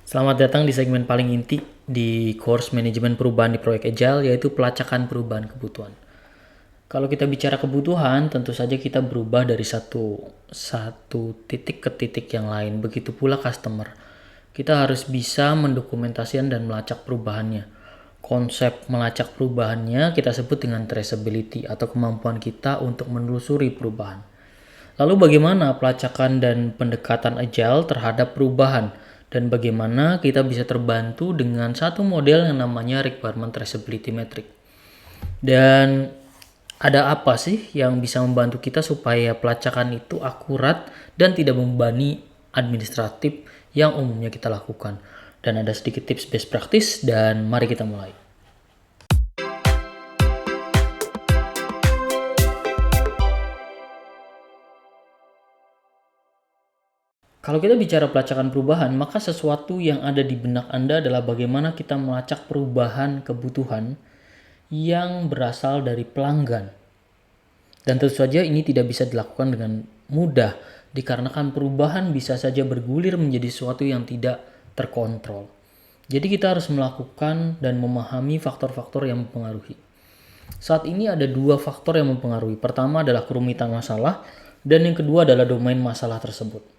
Selamat datang di segmen paling inti di course manajemen perubahan di proyek Agile, yaitu pelacakan perubahan kebutuhan. Kalau kita bicara kebutuhan, tentu saja kita berubah dari satu titik ke titik yang lain. Begitu pula customer. Kita harus bisa mendokumentasikan dan melacak perubahannya. Konsep melacak perubahannya kita sebut dengan traceability atau kemampuan kita untuk menelusuri perubahan. Lalu bagaimana pelacakan dan pendekatan agile terhadap perubahan, dan bagaimana kita bisa terbantu dengan satu model yang namanya requirement traceability metric. Dan ada apa sih yang bisa membantu kita supaya pelacakan itu akurat dan tidak membebani administratif yang umumnya kita lakukan. Dan ada sedikit tips best practice, dan mari kita mulai. Kalau kita bicara pelacakan perubahan, maka sesuatu yang ada di benak Anda adalah bagaimana kita melacak perubahan kebutuhan yang berasal dari pelanggan. Dan tentu saja ini tidak bisa dilakukan dengan mudah, dikarenakan perubahan bisa saja bergulir menjadi sesuatu yang tidak terkontrol. Jadi kita harus melakukan dan memahami faktor-faktor yang mempengaruhi. Saat ini ada dua faktor yang mempengaruhi. Pertama adalah kerumitan masalah, dan yang kedua adalah domain masalah tersebut.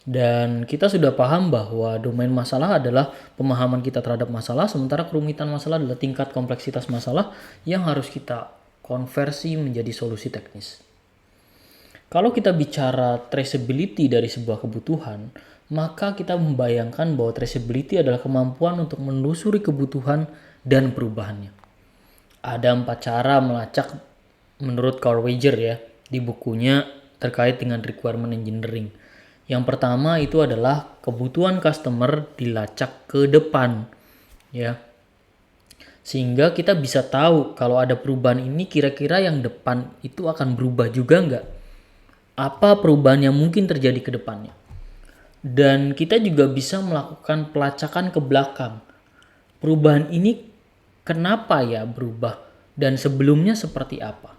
Dan kita sudah paham bahwa domain masalah adalah pemahaman kita terhadap masalah, sementara kerumitan masalah adalah tingkat kompleksitas masalah yang harus kita konversi menjadi solusi teknis. Kalau kita bicara traceability dari sebuah kebutuhan, maka kita membayangkan bahwa traceability adalah kemampuan untuk menelusuri kebutuhan dan perubahannya. Ada 4 cara melacak menurut Carl Weiger ya, di bukunya terkait dengan requirement engineering. Yang pertama itu adalah kebutuhan customer dilacak ke depan, ya. Sehingga kita bisa tahu kalau ada perubahan ini kira-kira yang depan itu akan berubah juga nggak? Apa perubahan yang mungkin terjadi ke depannya? Dan kita juga bisa melakukan pelacakan ke belakang. Perubahan ini kenapa ya berubah? Dan sebelumnya seperti apa?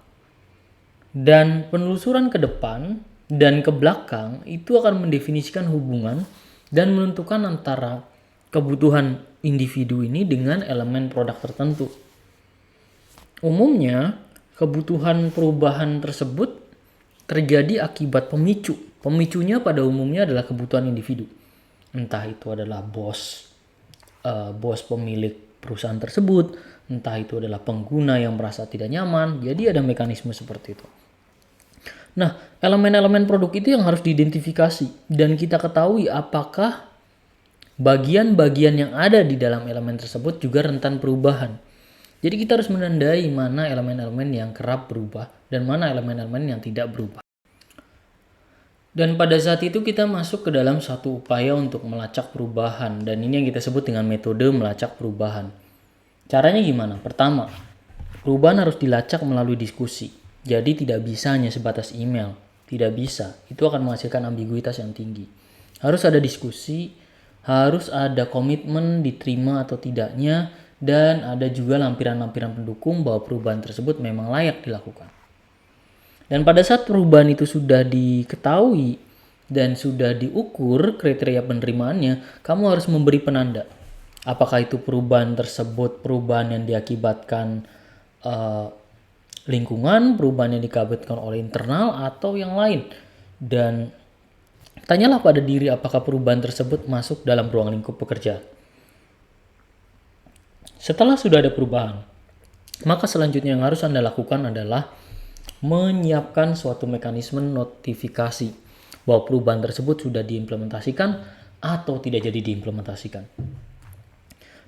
Dan penelusuran ke depan dan ke belakang itu akan mendefinisikan hubungan dan menentukan antara kebutuhan individu ini dengan elemen produk tertentu. Umumnya, kebutuhan perubahan tersebut terjadi akibat pemicu. Pemicunya pada umumnya adalah kebutuhan individu. Entah itu adalah bos pemilik perusahaan tersebut, entah itu adalah pengguna yang merasa tidak nyaman. Jadi ada mekanisme seperti itu. Nah, elemen-elemen produk itu yang harus diidentifikasi dan kita ketahui apakah bagian-bagian yang ada di dalam elemen tersebut juga rentan perubahan. Jadi kita harus menandai mana elemen-elemen yang kerap berubah dan mana elemen-elemen yang tidak berubah. Dan pada saat itu kita masuk ke dalam satu upaya untuk melacak perubahan, dan ini yang kita sebut dengan metode melacak perubahan. Caranya gimana? Pertama, perubahan harus dilacak melalui diskusi. Jadi tidak bisa hanya sebatas email, tidak bisa. Itu akan menghasilkan ambiguitas yang tinggi. Harus ada diskusi, harus ada komitmen diterima atau tidaknya, dan ada juga lampiran-lampiran pendukung bahwa perubahan tersebut memang layak dilakukan. Dan pada saat perubahan itu sudah diketahui dan sudah diukur kriteria penerimaannya, kamu harus memberi penanda. Apakah itu perubahan tersebut perubahan yang diakibatkan lingkungan, perubahan yang dikabatkan oleh internal atau yang lain. Dan tanyalah pada diri apakah perubahan tersebut masuk dalam ruang lingkup pekerjaan. Setelah sudah ada perubahan, maka selanjutnya yang harus Anda lakukan adalah menyiapkan suatu mekanisme notifikasi bahwa perubahan tersebut sudah diimplementasikan atau tidak jadi diimplementasikan.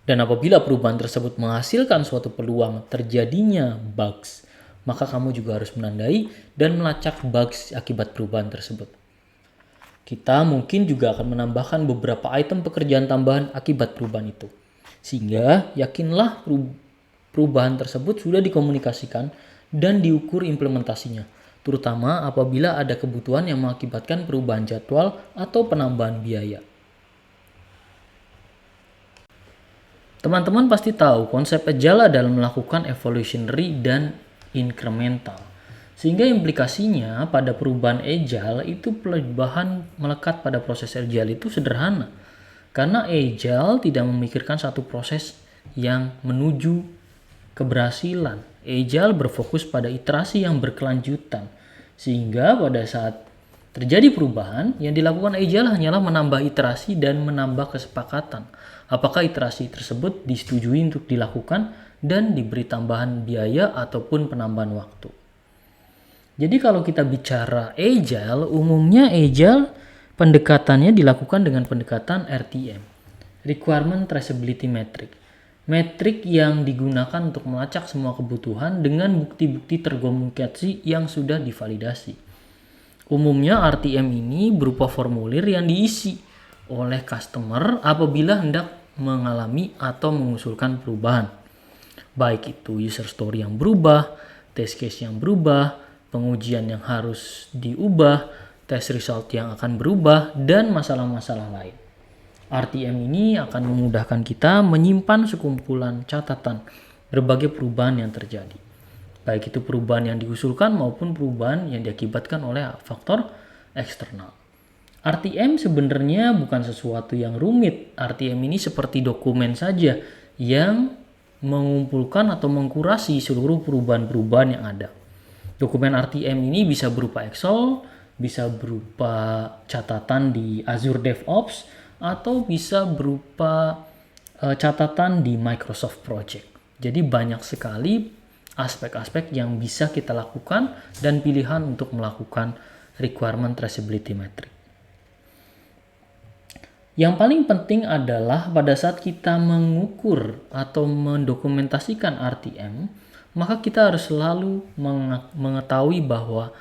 Dan apabila perubahan tersebut menghasilkan suatu peluang terjadinya bugs, maka kamu juga harus menandai dan melacak bugs akibat perubahan tersebut. Kita mungkin juga akan menambahkan beberapa item pekerjaan tambahan akibat perubahan itu. Sehingga yakinlah perubahan tersebut sudah dikomunikasikan dan diukur implementasinya, terutama apabila ada kebutuhan yang mengakibatkan perubahan jadwal atau penambahan biaya. Teman-teman pasti tahu konsep Agile adalah melakukan evolutionary dan incremental. Sehingga implikasinya pada perubahan Agile itu perubahan melekat pada proses Agile itu sederhana. Karena Agile tidak memikirkan satu proses yang menuju keberhasilan. Agile berfokus pada iterasi yang berkelanjutan. Sehingga pada saat terjadi perubahan, yang dilakukan Agile hanyalah menambah iterasi dan menambah kesepakatan. Apakah iterasi tersebut disetujui untuk dilakukan dan diberi tambahan biaya ataupun penambahan waktu. Jadi kalau kita bicara Agile, umumnya Agile pendekatannya dilakukan dengan pendekatan RTM, Requirement Traceability Metric. Metrik yang digunakan untuk melacak semua kebutuhan dengan bukti-bukti terkomunikasi yang sudah divalidasi. Umumnya RTM ini berupa formulir yang diisi oleh customer apabila hendak mengalami atau mengusulkan perubahan. Baik itu user story yang berubah, test case yang berubah, pengujian yang harus diubah, test result yang akan berubah, dan masalah-masalah lain. RTM ini akan memudahkan kita menyimpan sekumpulan catatan berbagai perubahan yang terjadi. Baik itu perubahan yang diusulkan maupun perubahan yang diakibatkan oleh faktor eksternal. RTM sebenarnya bukan sesuatu yang rumit. RTM ini seperti dokumen saja yang mengumpulkan atau mengkurasi seluruh perubahan-perubahan yang ada. Dokumen RTM ini bisa berupa Excel, bisa berupa catatan di Azure DevOps, atau bisa berupa catatan di Microsoft Project. Jadi banyak sekali aspek-aspek yang bisa kita lakukan dan pilihan untuk melakukan requirement traceability metric. Yang paling penting adalah pada saat kita mengukur atau mendokumentasikan RTM, maka kita harus selalu mengetahui bahwa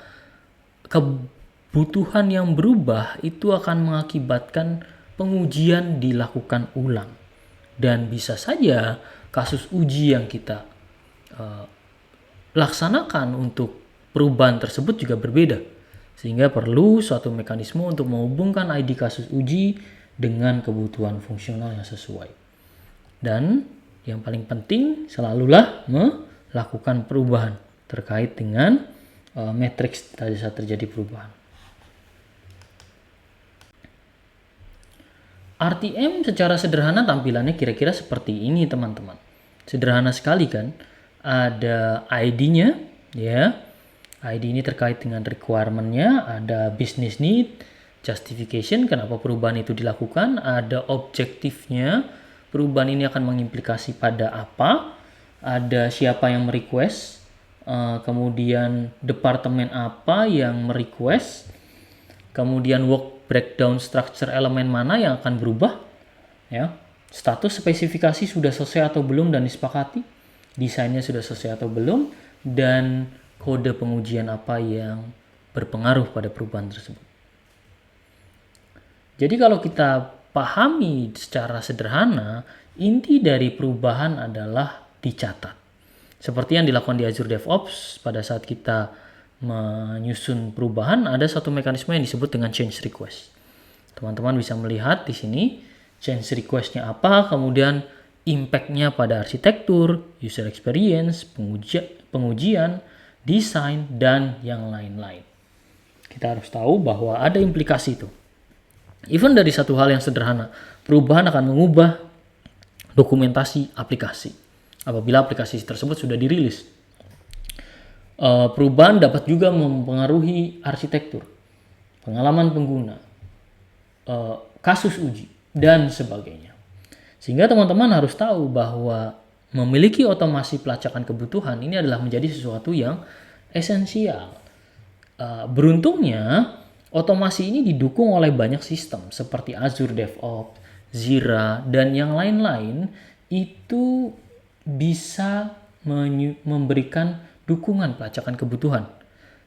kebutuhan yang berubah itu akan mengakibatkan pengujian dilakukan ulang. Dan bisa saja kasus uji yang kita laksanakan untuk perubahan tersebut juga berbeda. Sehingga perlu suatu mekanisme untuk menghubungkan ID kasus uji dengan kebutuhan fungsional yang sesuai. Dan yang paling penting selalulah melakukan perubahan terkait dengan matriks pada saat terjadi perubahan. RTM secara sederhana tampilannya kira-kira seperti ini teman-teman. Sederhana sekali kan. Ada ID-nya ya. ID ini terkait dengan requirement-nya, ada business need, justification kenapa perubahan itu dilakukan, ada objektifnya, perubahan ini akan mengimplikasi pada apa, ada siapa yang merequest, kemudian departemen apa yang merequest, kemudian work breakdown structure elemen mana yang akan berubah, ya, status spesifikasi sudah selesai atau belum dan disepakati, desainnya sudah selesai atau belum, dan kode pengujian apa yang berpengaruh pada perubahan tersebut. Jadi kalau kita pahami secara sederhana, inti dari perubahan adalah dicatat. Seperti yang dilakukan di Azure DevOps pada saat kita menyusun perubahan, ada satu mekanisme yang disebut dengan change request. Teman-teman bisa melihat di sini change request-nya apa, kemudian impact-nya pada arsitektur, user experience, pengujian, desain, dan yang lain-lain. Kita harus tahu bahwa ada implikasi itu. Even dari satu hal yang sederhana, perubahan akan mengubah dokumentasi aplikasi apabila aplikasi tersebut sudah dirilis. Perubahan dapat juga mempengaruhi arsitektur, pengalaman pengguna, kasus uji, dan sebagainya. Sehingga teman-teman harus tahu bahwa memiliki otomasi pelacakan kebutuhan ini adalah menjadi sesuatu yang esensial. Beruntungnya, otomasi ini didukung oleh banyak sistem seperti Azure DevOps, Jira, dan yang lain-lain itu bisa memberikan dukungan pelacakan kebutuhan.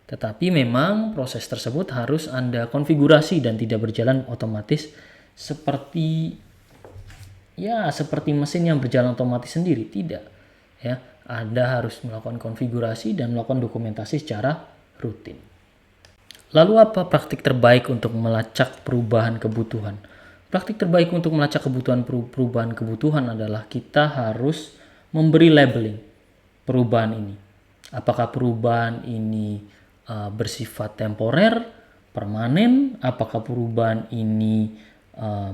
Tetapi memang proses tersebut harus Anda konfigurasi dan tidak berjalan otomatis seperti mesin yang berjalan otomatis sendiri, tidak. Ya, Anda harus melakukan konfigurasi dan melakukan dokumentasi secara rutin. Lalu apa praktik terbaik untuk melacak perubahan kebutuhan? Praktik terbaik untuk melacak perubahan kebutuhan adalah kita harus memberi labeling perubahan ini. Apakah perubahan ini bersifat temporer, permanen, apakah perubahan ini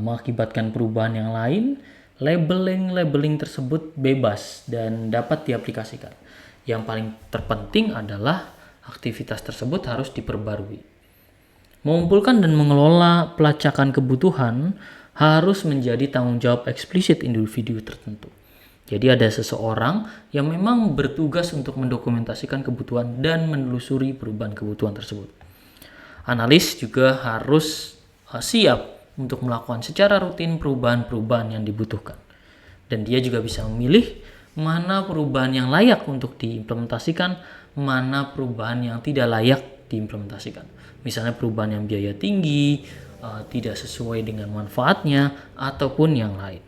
mengakibatkan perubahan yang lain, labeling tersebut bebas dan dapat diaplikasikan. Yang paling terpenting adalah aktivitas tersebut harus diperbarui. Mengumpulkan dan mengelola pelacakan kebutuhan harus menjadi tanggung jawab eksplisit individu tertentu. Jadi ada seseorang yang memang bertugas untuk mendokumentasikan kebutuhan dan menelusuri perubahan kebutuhan tersebut. Analis juga harus siap untuk melakukan secara rutin perubahan-perubahan yang dibutuhkan. Dan dia juga bisa memilih mana perubahan yang layak untuk diimplementasikan, mana perubahan yang tidak layak diimplementasikan. Misalnya perubahan yang biaya tinggi, tidak sesuai dengan manfaatnya, ataupun yang lain.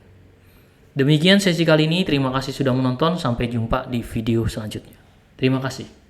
Demikian sesi kali ini, terima kasih sudah menonton, sampai jumpa di video selanjutnya. Terima kasih.